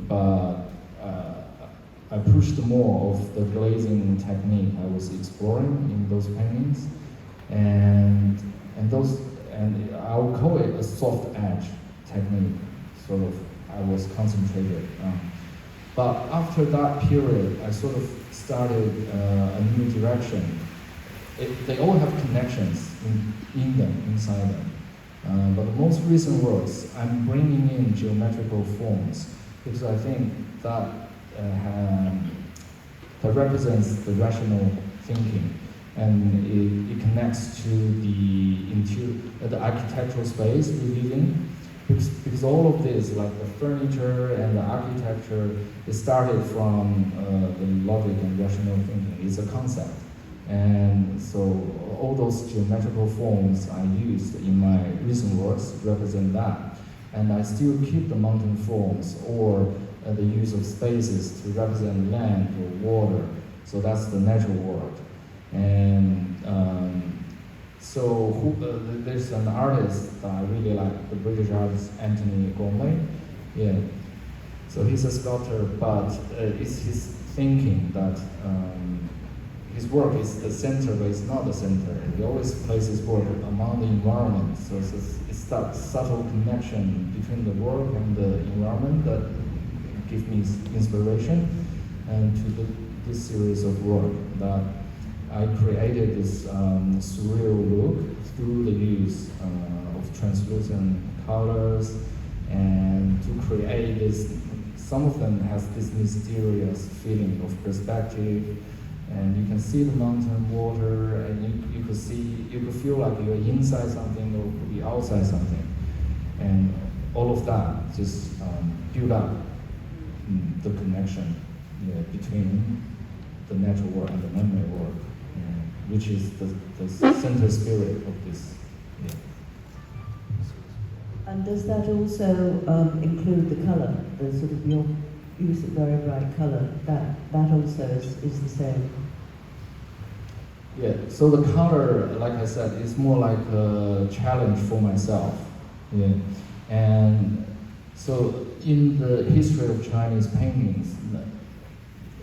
but I pushed more of the glazing technique I was exploring in those paintings, and I would call it a soft edge technique. Sort of, I was concentrated on. But after that period, I sort of started a new direction. They all have connections in them, inside them. But the most recent works, I'm bringing in geometrical forms because I think that represents the rational thinking, and it connects to the architectural space we live in. Because all of this, like the furniture and the architecture, it started from the logic and rational thinking. It's a concept. And so all those geometrical forms I used in my recent works represent that. And I still keep the mountain forms or the use of spaces to represent land or water. So that's the natural world. And there's an artist that I really like, the British artist Anthony Gormley. Yeah. So he's a sculptor, but it's his thinking that his work is the center, but it's not the center. He always places work among the environment. So it's that subtle connection between the work and the environment that gives me inspiration, and to this series of work that I created this surreal look through the use of translucent colors, and to create this. Some of them has this mysterious feeling of perspective, and you can see the mountain, water, and you could feel like you're inside something or could be outside something, and all of that just build up the connection between the natural world and the man-made world, which is the center spirit of this. Yeah. And does that also include the color, the sort of your use of very bright color? That also is the same. Yeah. So the color, like I said, is more like a challenge for myself. Yeah. And so in the history of Chinese paintings,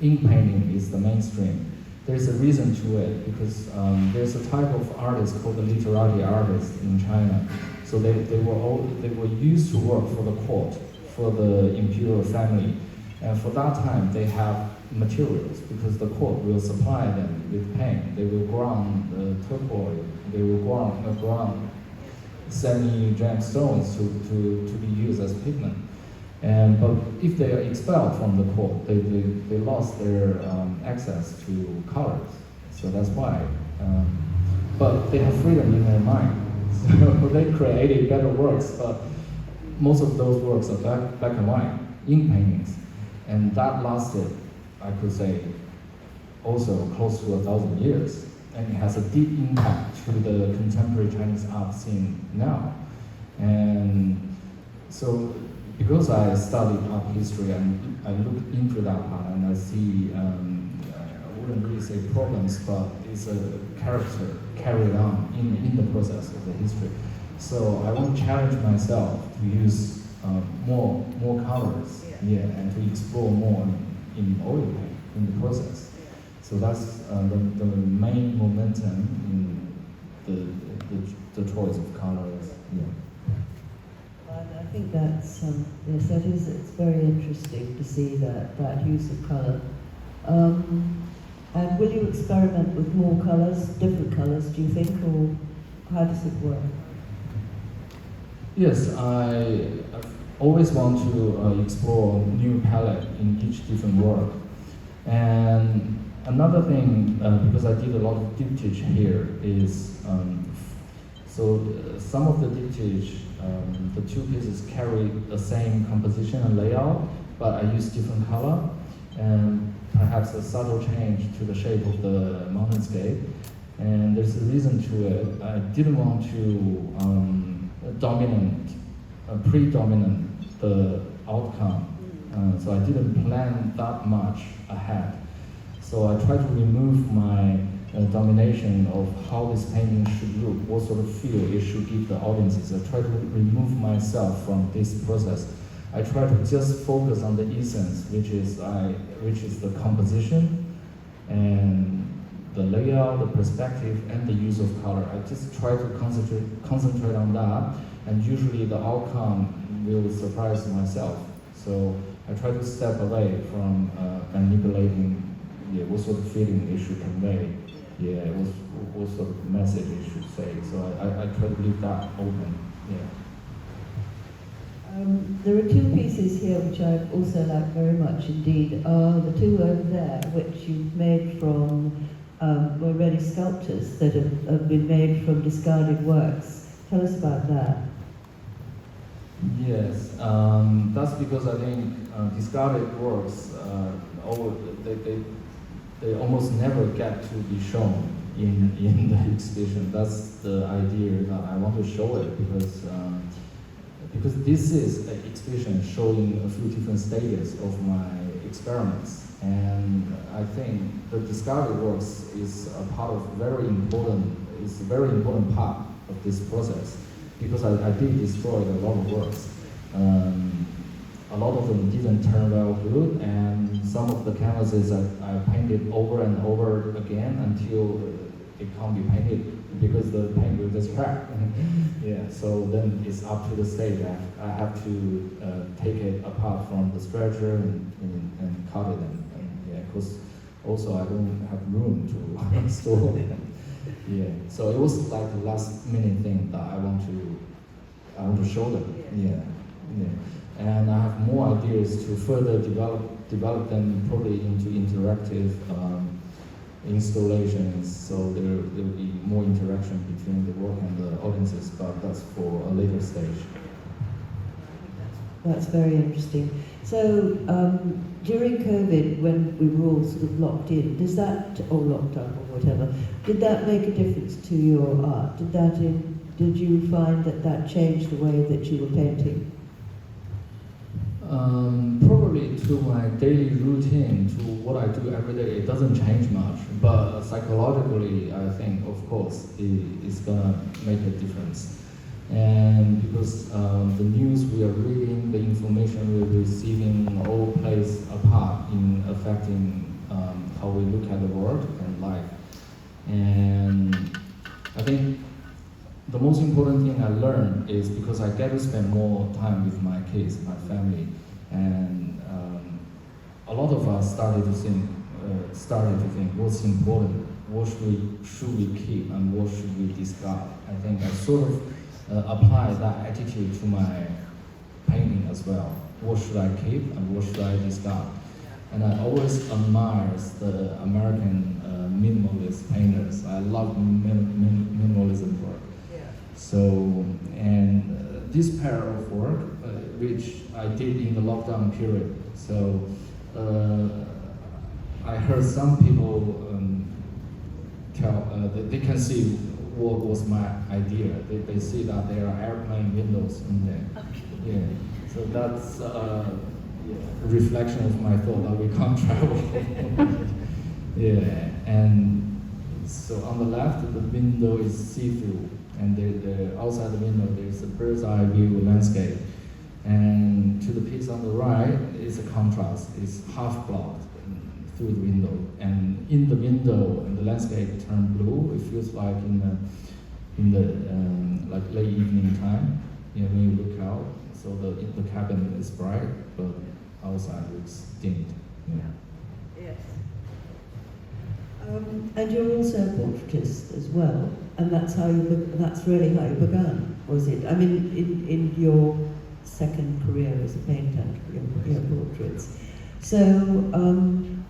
ink painting is the mainstream. There's a reason to it, because there's a type of artist called the literati artists in China. So they were used to work for the court, for the imperial family, and for that time they have materials because the court will supply them with paint. They will ground turquoise, they will ground semi-gemstones to be used as pigment. But if they are expelled from the court, they lost their access to colors. So that's why. But they have freedom in their mind. So they created better works, but most of those works are black and white, ink paintings. And that lasted, I could say, also close to 1,000 years. And it has a deep impact to the contemporary Chinese art scene now. And so, because I studied art history and I look into that part and I see, I wouldn't really say problems, but it's a character carried on in the process of the history. So I want to challenge myself to use more colors, and to explore more in oil paint in the process. So that's the main momentum in the choice of colors. Yeah. I think that's yes, that is. It's very interesting to see that use of colour. And will you experiment with more colours, different colours? Do you think, or how does it work? Yes, I always want to explore new palette in each different work. And another thing, because I did a lot of diptych here, is some of the diptych. The two pieces carry the same composition and layout, but I use different color and perhaps a subtle change to the shape of the mountainscape. And there's a reason to it. I didn't want to predominant the outcome, so I didn't plan that much ahead. So I tried to remove my domination of how this painting should look, what sort of feel it should give the audiences. I try to remove myself from this process. I try to just focus on the essence, which is the composition and the layout, the perspective, and the use of color. I just try to concentrate on that, and usually the outcome will surprise myself. So I try to step away from manipulating what sort of feeling it should convey, what sort of message it should say. So I try to leave that open. There are two pieces here which I also like very much indeed. The two over there, which you've made from were really sculptures that have been made from discarded works. Tell us about that. Yes, that's because I think discarded works, they almost never get to be shown in the exhibition. That's the idea that I want to show it, because this is an exhibition showing a few different stages of my experiments, and I think the discarded works is a part of a very important part of this process, because I did destroy a lot of works. A lot of them didn't turn well good, and some of the canvases I painted over and over again until it can't be painted because the paint will just crack. So then it's up to the stage. I have to take it apart from the stretcher and cut it, because also I don't have room to store them. So it was like the last minute thing that I want to show them. And I have more ideas to further develop them probably into interactive installations, so there will be more interaction between the work and the audiences, but that's for a later stage. That's very interesting. So during COVID, when we were all sort of locked in, or locked up or whatever, did that make a difference to your art? Did you find that changed the way that you were painting? Probably to my daily routine, to what I do every day, it doesn't change much. But psychologically, I think, of course, it's gonna make a difference. And because the news we are reading, the information we're receiving, all plays a part in affecting how we look at the world and life. And I think the most important thing I learned is because I get to spend more time with my kids, my family, and a lot of us started to think what's important, what should we keep, and what should we discard. I think I sort of apply that attitude to my painting as well. What should I keep and what should I discard? And I always admire the American minimalist painters. I love minimalism work. So, and this pair of work, which I did in the lockdown period. So, I heard some people tell that they can see what was my idea. They see that there are airplane windows in there. So that's a reflection of my thought that we can't travel. And so on the left, the window is see-through. And the outside the window, there's a bird's eye view landscape. And to the piece on the right is a contrast. It's half blocked through the window. And in the window, and the landscape turned blue. It feels like in the like late evening time, when you look out. So the cabin is bright, but outside looks dimmed. Yes. And you're also a portraitist as well, and that's really how you began, was it? I mean, in your second career as a painter, your portraits. So,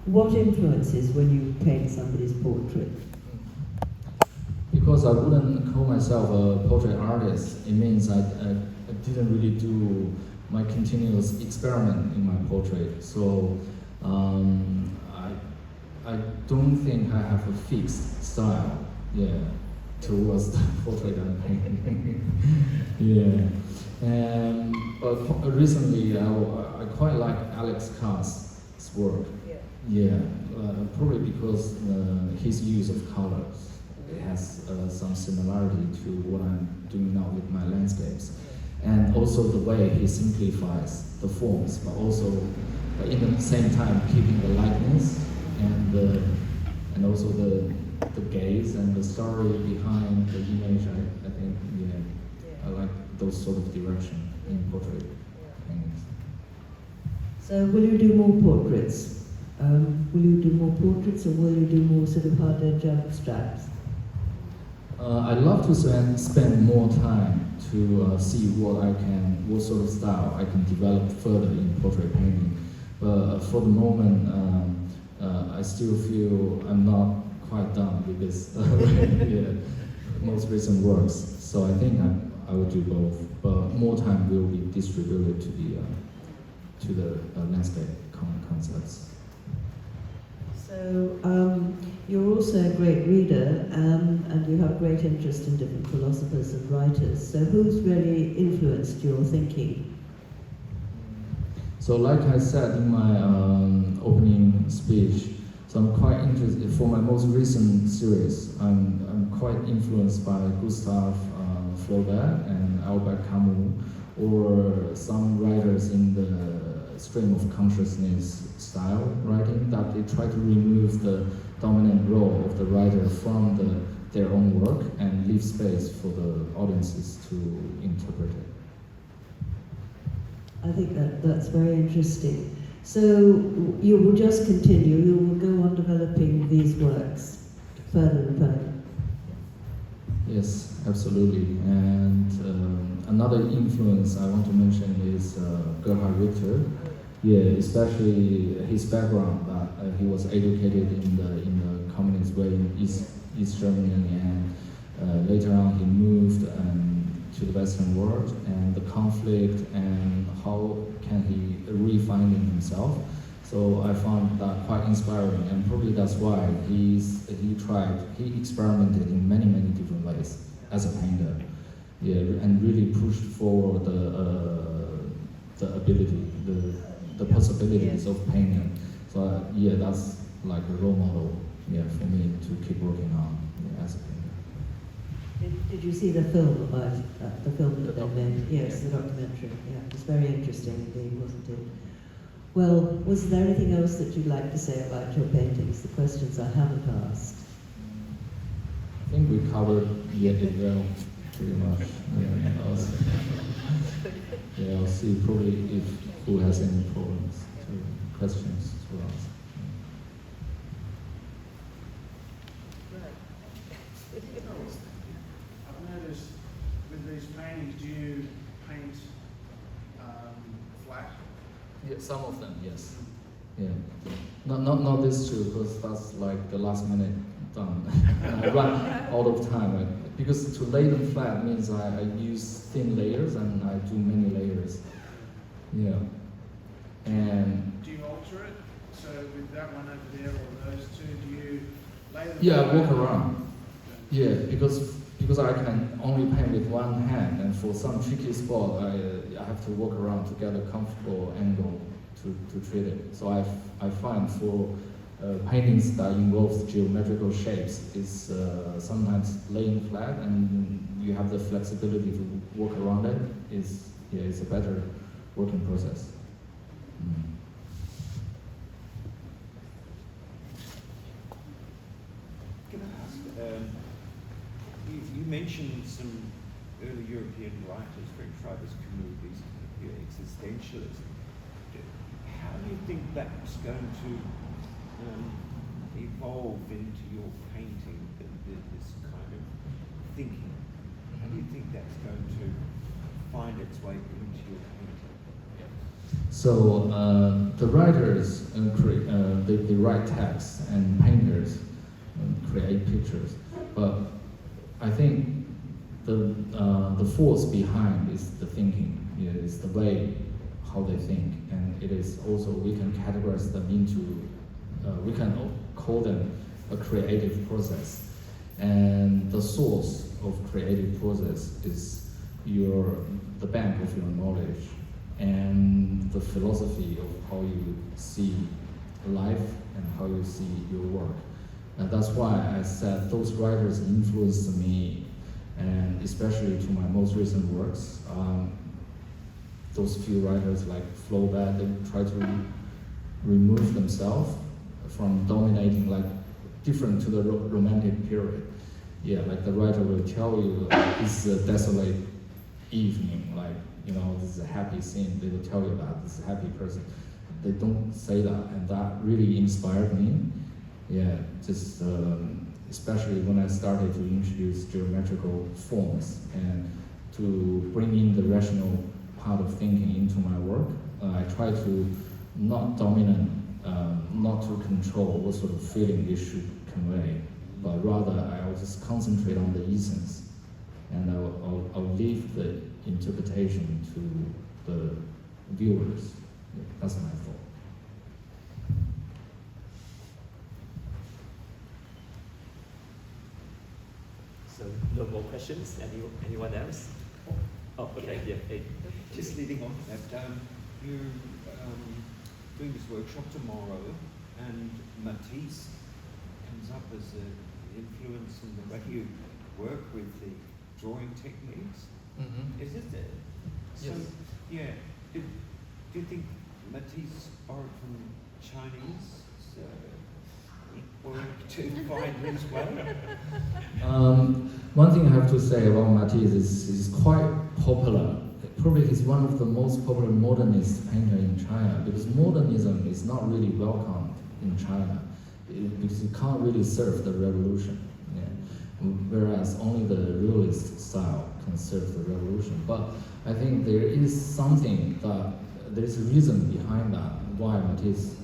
what influences when you paint somebody's portrait? Because I wouldn't call myself a portrait artist, it means I didn't really do my continuous experiment in my portrait. So, I don't think I have a fixed style, towards the portrait I'm painting. But recently I quite like Alex Carr's work. Probably because his use of colors has some similarity to what I'm doing now with my landscapes. and also the way he simplifies the forms, but also in the same time keeping the likeness and also the gaze and the story behind the image. I think I like those sort of direction in portrait paintings. So will you do more portraits? Will you do more portraits, or will you do more sort of hard edge abstracts? I'd love to spend more time to see what sort of style I can develop further in portrait painting. But for the moment, I still feel I'm not quite done with this most recent works. So I think I will do both, but more time will be distributed to the landscape concepts. So you're also a great reader, and you have great interest in different philosophers and writers. So who's really influenced your thinking? So like I said in my opening speech, so I'm quite interested, for my most recent series, I'm quite influenced by Gustave Flaubert and Albert Camus, or some writers in the stream of consciousness style writing, that they try to remove the dominant role of the writer from their own work and leave space for the audiences to interpret it. I think that's very interesting. So you will just continue, you will go on developing these works further and further. Yes, absolutely. And another influence I want to mention is Gerhard Richter. Yeah, especially his background, that he was educated in the communist way in East Germany, and later on he moved to the Western world, and the conflict and how can he refinding himself. So I found that quite inspiring, and probably that's why he experimented in many different ways as a painter, and really pushed forward the ability, the possibilities of painting. So that's like a role model, for me to keep working on as a painter. Did you see the film about the film that they made? Yes, the documentary. Yeah, it was very interesting indeed, wasn't it? Well, was there anything else that you'd like to say about your paintings? The questions I haven't asked. I think we covered it well, pretty much. I'll see probably if who has any problems to questions to ask. I've noticed with these paintings, do you paint flat? Yeah, some of them, yes. Yeah. Not this two, because that's like the last minute done. I run out of time. Because to lay them flat means I use thin layers and I do many layers. Yeah. And do you alter it? So with that one over there or those two, do you lay them? Yeah, I walk around. Yeah, because I can only paint with one hand, and for some tricky spot, I have to walk around to get a comfortable angle to treat it. So I find for paintings that involve geometrical shapes is sometimes laying flat, and you have the flexibility to walk around it. It's a better working process. Can I ask, you mentioned some early European writers, French writers, Camus, these existentialists. How do you think that's going to evolve into your painting, this kind of thinking? How do you think that's going to find its way into your painting? So the writers they write texts, and painters create pictures. But I think the force behind is the thinking. It's the way how they think, and it is also we can categorize them into we can call them a creative process. And the source of creative process is the bank of your knowledge and the philosophy of how you see life and how you see your work. And that's why I said those writers influenced me, and especially to my most recent works. those few writers like Flaubert, they try to remove themselves from dominating, like different to the romantic period. Yeah, like the writer will tell you this is a desolate evening, like, you know, this is a happy scene. They will tell you that this is a happy person. They don't say that, and that really inspired me. Yeah, just especially when I started to introduce geometrical forms and to bring in the rational part of thinking into my work. I try to not dominant, not to control what sort of feeling it should convey, but rather I will just concentrate on the essence, and I'll leave the interpretation to the viewers. Yeah, that's my thought. So no more questions? Anyone else? Oh, okay. Yeah. Hey. Just leading on to that, you're doing this workshop tomorrow, and Matisse comes up as an influence in the way you work with the drawing techniques. Mm-hmm. Is it? So, Yes. yeah. Do you think Matisse borrowed from Chinese work to find his way? One thing I have to say about Matisse is he's quite popular. Probably he's one of the most popular modernist painter in China, because modernism is not really welcomed in China because it can't really serve the revolution. Yeah. Whereas only the realist style can serve the revolution. But I think there is something that there's a reason behind that why Matisse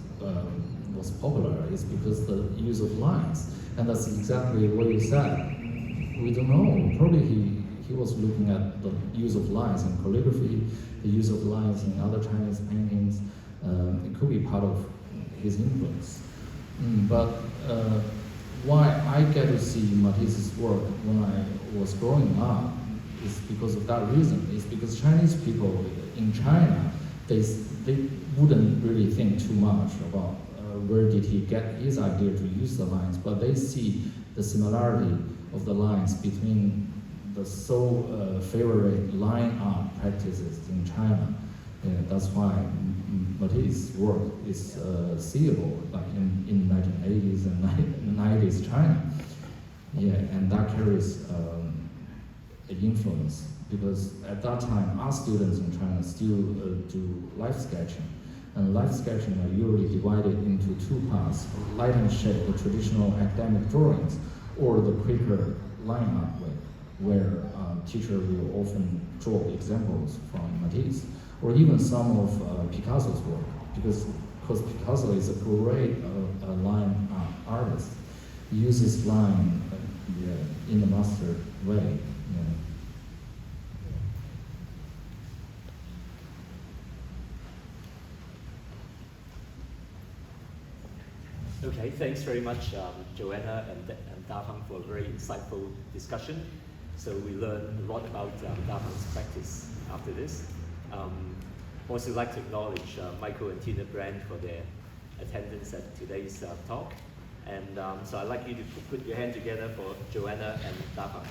was popular is because the use of lines, and that's exactly what you said. We don't know. Probably he was looking at the use of lines in calligraphy, the use of lines in other Chinese paintings. It could be part of his influence. But why I get to see Matisse's work when I was growing up is because of that reason. It's because Chinese people in China, they wouldn't really think too much about where did he get his idea to use the lines, but they see the similarity of the lines between the so favorite line art practices in China. Yeah, that's why Matisse's work is seeable, like in 1980s and 90s China. Yeah, and that carries an influence, because at that time, art students in China still do life sketching. And life sketching are usually divided into two parts: light and shade, the traditional academic drawings, or the quicker line art way, where teacher will often draw examples from Matisse, or even some of Picasso's work, because Picasso is a great line artist. He uses line in the master way. Yeah. Okay, thanks very much, Joanna and Dapeng, for a very insightful discussion. So we learned a lot about Dapeng's practice after this. Also like to acknowledge Michael and Tina Brand for their attendance at today's talk. And so I'd like you to put your hand together for Joanna and Dapeng.